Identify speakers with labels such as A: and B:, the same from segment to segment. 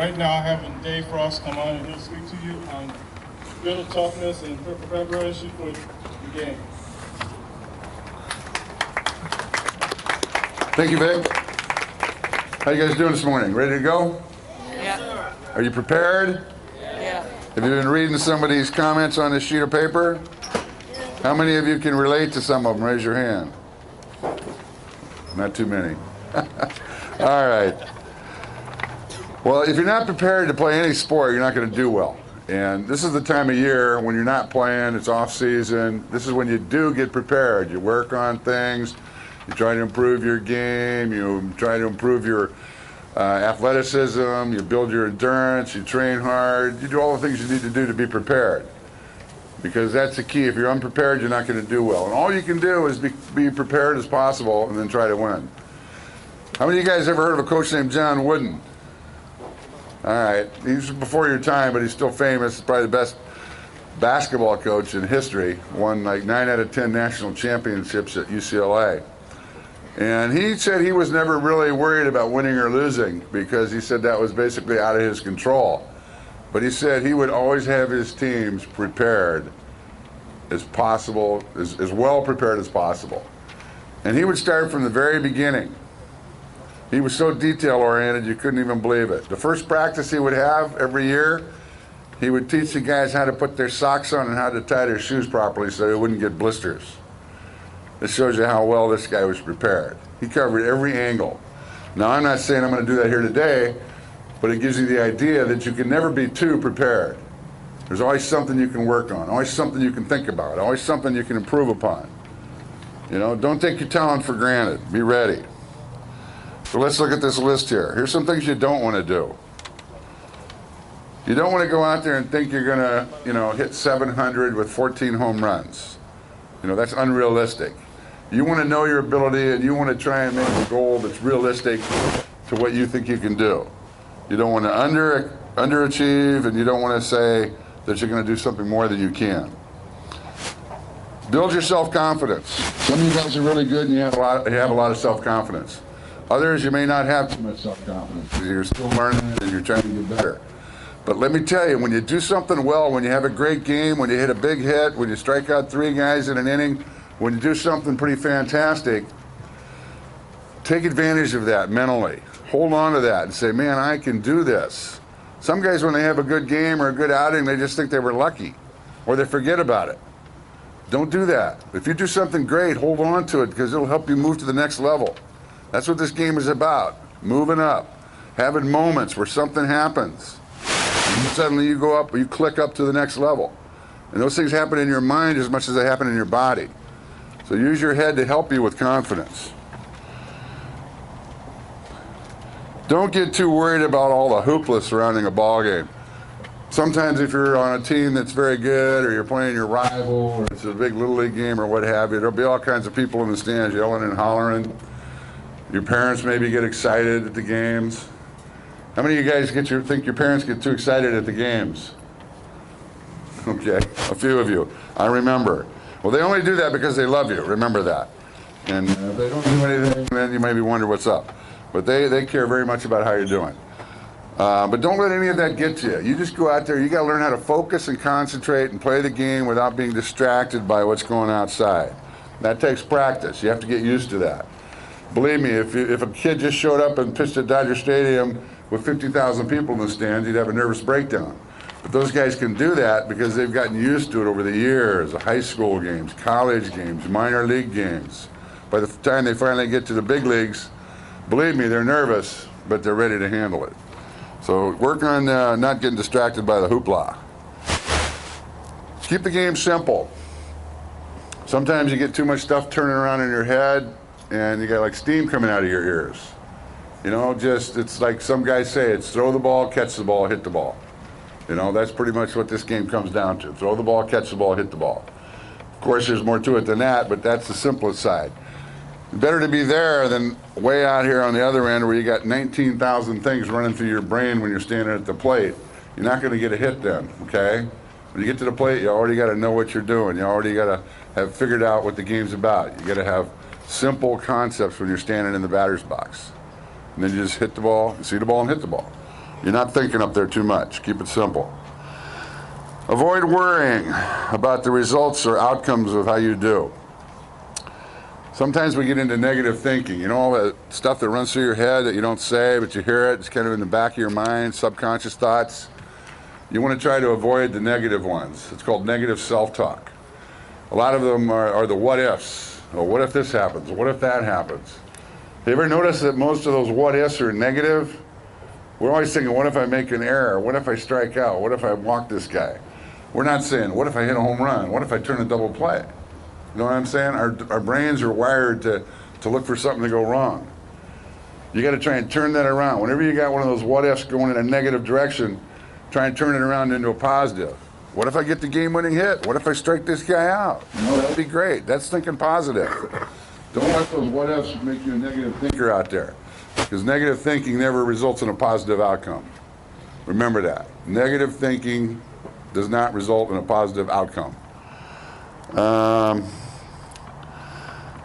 A: Right now, having Dave Frost come on and he'll speak to you on mental toughness and preparation for the game.
B: Thank you, Vic. How you guys doing this morning? Ready to go?
C: Yeah.
B: Are you prepared?
C: Yeah.
B: Have you been reading some of these comments on this sheet of paper? How many of you can relate to some of them? Raise your hand. Not too many. All right. Well, if you're not prepared to play any sport, you're not going to do well. And this is the time of year when you're not playing, it's off season. This is when you do get prepared. You work on things, you try to improve your game, you try to improve your athleticism, you build your endurance, you train hard, you do all the things you need to do to be prepared. Because that's the key. If you're unprepared, you're not going to do well. And all you can do is be prepared as possible and then try to win. How many of you guys ever heard of a coach named John Wooden? All right, he's before your time, but he's still famous. He's probably the best basketball coach in history. Won like 9 out of 10 national championships at UCLA. And he said he was never really worried about winning or losing because he said that was basically out of his control. But he said he would always have his teams prepared as possible, as well prepared as possible. And he would start from the very beginning. He was so detail-oriented, you couldn't even believe it. The first practice he would have every year, he would teach the guys how to put their socks on and how to tie their shoes properly so they wouldn't get blisters. This shows you how well this guy was prepared. He covered every angle. Now, I'm not saying I'm going to do that here today, but it gives you the idea that you can never be too prepared. There's always something you can work on, always something you can think about, always something you can improve upon. You know, don't take your talent for granted. Be ready. So let's look at this list here. Here's some things you don't want to do. You don't want to go out there and think you're going to, hit 700 with 14 home runs. That's unrealistic. You want to know your ability and you want to try and make a goal that's realistic to what you think you can do. You don't want to underachieve, and you don't want to say that you're going to do something more than you can. Build your self-confidence. Some of you guys are really good and you have a lot of self-confidence. Others, you may not have too much self-confidence because you're still learning and you're trying to get better. But let me tell you, when you do something well, when you have a great game, when you hit a big hit, when you strike out 3 guys in an inning, when you do something pretty fantastic, take advantage of that mentally. Hold on to that and say, man, I can do this. Some guys, when they have a good game or a good outing, they just think they were lucky, or they forget about it. Don't do that. If you do something great, hold on to it because it'll help you move to the next level. That's what this game is about, moving up, having moments where something happens. And suddenly you go up, or you click up to the next level. And those things happen in your mind as much as they happen in your body. So use your head to help you with confidence. Don't get too worried about all the hoopla surrounding a ball game. Sometimes if you're on a team that's very good, or you're playing your rival, or it's a big Little League game or what have you, there'll be all kinds of people in the stands yelling and hollering. Your parents maybe get excited at the games. How many of you guys think your parents get too excited at the games? Okay, a few of you. I remember. Well, they only do that because they love you. Remember that. And if they don't do anything, then you maybe wonder what's up. But they care very much about how you're doing. But don't let any of that get to you. You just go out there. You got to learn how to focus and concentrate and play the game without being distracted by what's going outside. That takes practice. You have to get used to that. Believe me, if a kid just showed up and pitched at Dodger Stadium with 50,000 people in the stands, you'd have a nervous breakdown. But those guys can do that because they've gotten used to it over the years, the high school games, college games, minor league games. By the time they finally get to the big leagues, believe me, they're nervous, but they're ready to handle it. So work on not getting distracted by the hoopla. Keep the game simple. Sometimes you get too much stuff turning around in your head, and you got like steam coming out of your ears. It's like some guys say, it's throw the ball, catch the ball, hit the ball. That's pretty much what this game comes down to. Throw the ball, catch the ball, hit the ball. Of course, there's more to it than that, but that's the simplest side. Better to be there than way out here on the other end where you got 19,000 things running through your brain when you're standing at the plate. You're not going to get a hit then, okay? When you get to the plate, you already got to know what you're doing. You already got to have figured out what the game's about. You got to have simple concepts when you're standing in the batter's box. And then you just hit the ball, see the ball, and hit the ball. You're not thinking up there too much. Keep it simple. Avoid worrying about the results or outcomes of how you do. Sometimes we get into negative thinking. You know, all that stuff that runs through your head that you don't say, but you hear it. It's kind of in the back of your mind, subconscious thoughts. You want to try to avoid the negative ones. It's called negative self-talk. A lot of them are the what ifs. Well, what if this happens? What if that happens? Have you ever noticed that most of those what ifs are negative? We're always thinking, what if I make an error? What if I strike out? What if I walk this guy? We're not saying, what if I hit a home run? What if I turn a double play? You know what I'm saying? Our brains are wired to look for something to go wrong. You got to try and turn that around. Whenever you got one of those what ifs going in a negative direction, try and turn it around into a positive. What if I get the game-winning hit? What if I strike this guy out? You know, that'd be great. That's thinking positive. Don't let those what ifs make you a negative thinker out there, because negative thinking never results in a positive outcome. Remember that. Negative thinking does not result in a positive outcome.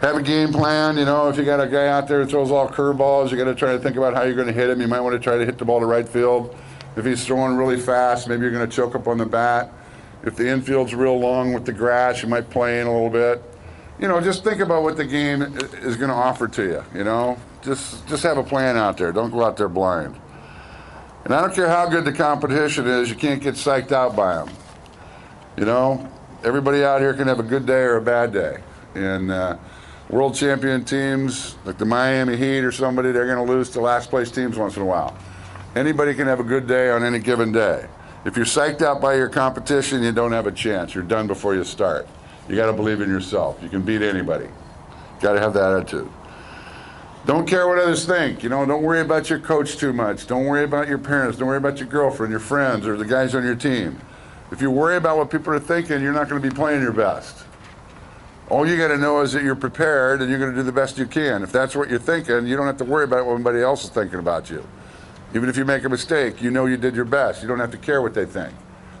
B: Have a game plan. You know, if you got a guy out there who throws all curveballs, you got to try to think about how you're going to hit him. You might want to try to hit the ball to right field. If he's throwing really fast, maybe you're going to choke up on the bat. If the infield's real long with the grass, you might play in a little bit. You know, just think about what the game is going to offer to you. You know, just have a plan out there. Don't go out there blind. And I don't care how good the competition is, you can't get psyched out by them. You know, everybody out here can have a good day or a bad day. And world champion teams, like the Miami Heat or somebody, they're going to lose to last place teams once in a while. Anybody can have a good day on any given day. If you're psyched out by your competition, you don't have a chance. You're done before you start. You got to believe in yourself. You can beat anybody. Got to have that attitude. Don't care what others think. You know, don't worry about your coach too much. Don't worry about your parents. Don't worry about your girlfriend, your friends, or the guys on your team. If you worry about what people are thinking, you're not going to be playing your best. All you got to know is that you're prepared and you're going to do the best you can. If that's what you're thinking, you don't have to worry about what anybody else is thinking about you. Even if you make a mistake, you know you did your best. You don't have to care what they think.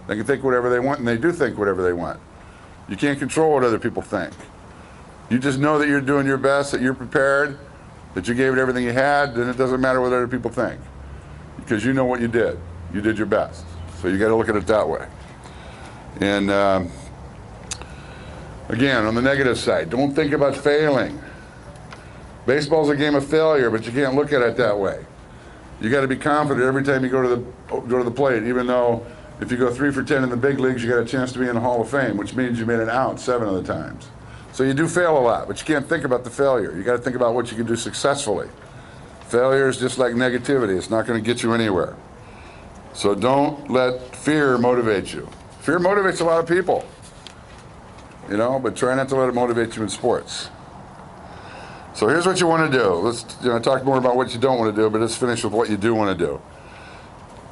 B: They can think whatever they want, and they do think whatever they want. You can't control what other people think. You just know that you're doing your best, that you're prepared, that you gave it everything you had, then it doesn't matter what other people think. Because you know what you did. You did your best. So you got to look at it that way. And again, on the negative side, don't think about failing. Baseball's a game of failure, but you can't look at it that way. You got to be confident every time you go to the plate, even though if you go 3 for 10 in the big leagues, you got a chance to be in the Hall of Fame, which means you made an out 7 of the times. So you do fail a lot, but you can't think about the failure. You got to think about what you can do successfully. Failure is just like negativity. It's not going to get you anywhere. So don't let fear motivate you. Fear motivates a lot of people, you know, but try not to let it motivate you in sports. So here's what you want to do. Let's talk more about what you don't want to do, but let's finish with what you do want to do.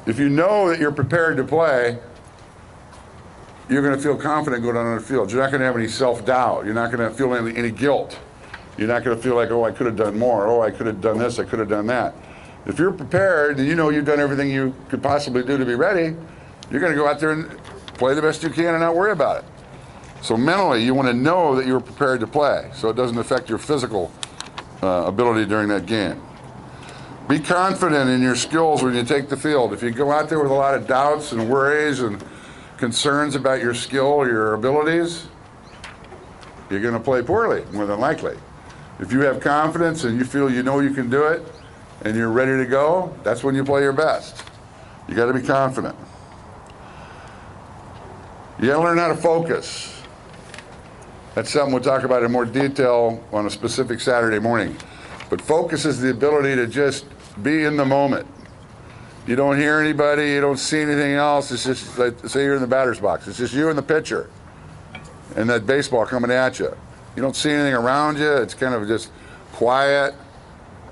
B: If you know that you're prepared to play, you're going to feel confident going out on the field. You're not going to have any self-doubt. You're not going to feel any guilt. You're not going to feel like, oh, I could have done more. Oh, I could have done this. I could have done that. If you're prepared and you know you've done everything you could possibly do to be ready, you're going to go out there and play the best you can and not worry about it. So mentally, you want to know that you're prepared to play so it doesn't affect your physical ability during that game. Be confident in your skills when you take the field. If you go out there with a lot of doubts and worries and concerns about your skill or your abilities, you're going to play poorly, more than likely. If you have confidence and you feel you know you can do it and you're ready to go, that's when you play your best. You got to be confident. You got to learn how to focus. That's something we'll talk about in more detail on a specific Saturday morning. But focus is the ability to just be in the moment. You don't hear anybody, you don't see anything else. It's just like, say you're in the batter's box. It's just you and the pitcher and that baseball coming at you. You don't see anything around you. It's kind of just quiet.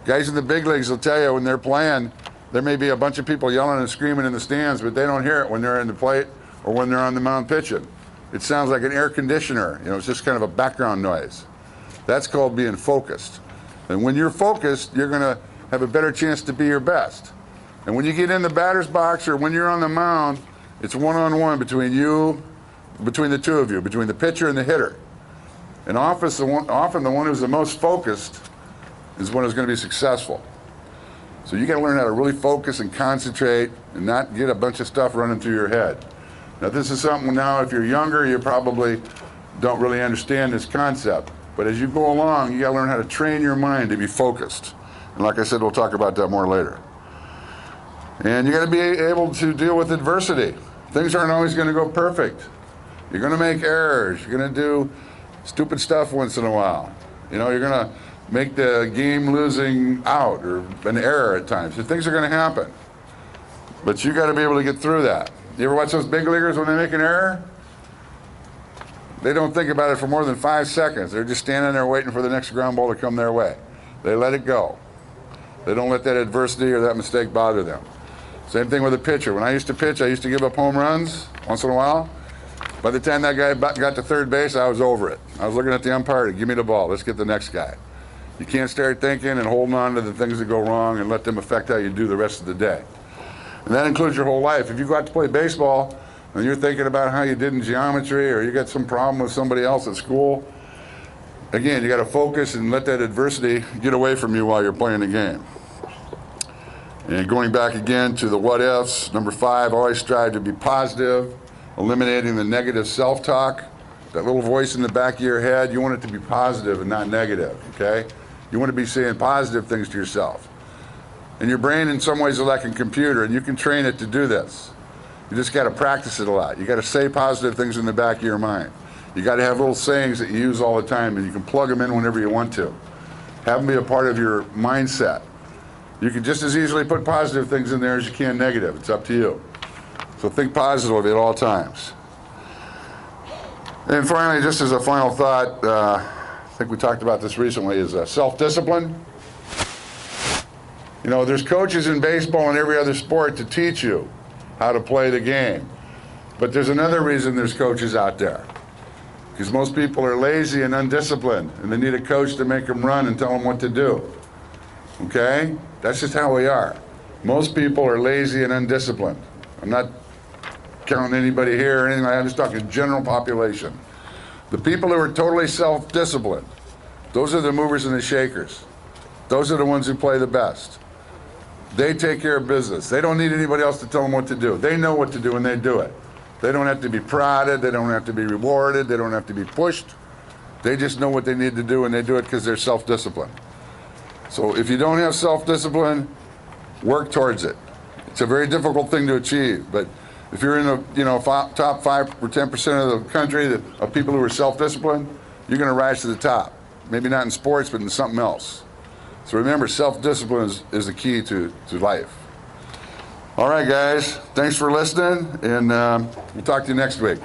B: Guys in the big leagues will tell you when they're playing, there may be a bunch of people yelling and screaming in the stands, but they don't hear it when they're in the plate or when they're on the mound pitching. It sounds like an air conditioner. You know, it's just kind of a background noise. That's called being focused. And when you're focused, you're going to have a better chance to be your best. And when you get in the batter's box or when you're on the mound, it's one-on-one between the two of you, between the pitcher and the hitter. And often the one who's the most focused is one who's going to be successful. So you got to learn how to really focus and concentrate and not get a bunch of stuff running through your head. Now this is something now, if you're younger, you probably don't really understand this concept. But as you go along, you got to learn how to train your mind to be focused. And like I said, we'll talk about that more later. And you got to be able to deal with adversity. Things aren't always going to go perfect. You're going to make errors. You're going to do stupid stuff once in a while. You know, you're going to make the game losing out or an error at times. So things are going to happen. But you got to be able to get through that. You ever watch those big leaguers when they make an error? They don't think about it for more than 5 seconds. They're just standing there waiting for the next ground ball to come their way. They let it go. They don't let that adversity or that mistake bother them. Same thing with a pitcher. When I used to pitch, I used to give up home runs once in a while. By the time that guy got to third base, I was over it. I was looking at the umpire to give me the ball. Let's get the next guy. You can't start thinking and holding on to the things that go wrong and let them affect how you do the rest of the day. And that includes your whole life. If you go out to play baseball and you're thinking about how you did in geometry or you got some problem with somebody else at school, again, you got to focus and let that adversity get away from you while you're playing the game. And going back again to the what ifs, number 5, always strive to be positive, eliminating the negative self-talk. That little voice in the back of your head, you want it to be positive and not negative, okay? You want to be saying positive things to yourself. And your brain in some ways is like a computer, and you can train it to do this. You just got to practice it a lot. You got to say positive things in the back of your mind. You got to have little sayings that you use all the time, and you can plug them in whenever you want to. Have them be a part of your mindset. You can just as easily put positive things in there as you can negative. It's up to you. So think positively at all times. And finally, just as a final thought, I think we talked about this recently, is self-discipline. You know, there's coaches in baseball and every other sport to teach you how to play the game. But there's another reason there's coaches out there. Because most people are lazy and undisciplined, and they need a coach to make them run and tell them what to do. Okay? That's just how we are. Most people are lazy and undisciplined. I'm not counting anybody here or anything like that. I'm just talking general population. The people who are totally self-disciplined, those are the movers and the shakers. Those are the ones who play the best. They take care of business. They don't need anybody else to tell them what to do. They know what to do and they do it. They don't have to be prodded. They don't have to be rewarded. They don't have to be pushed. They just know what they need to do and they do it because they're self-disciplined. So if you don't have self-discipline, work towards it. It's a very difficult thing to achieve, but if you're in the top 5 or 10% of the country of people who are self-disciplined, you're going to rise to the top. Maybe not in sports, but in something else. So remember, self-discipline is the key to life. All right, guys, thanks for listening, and we'll talk to you next week.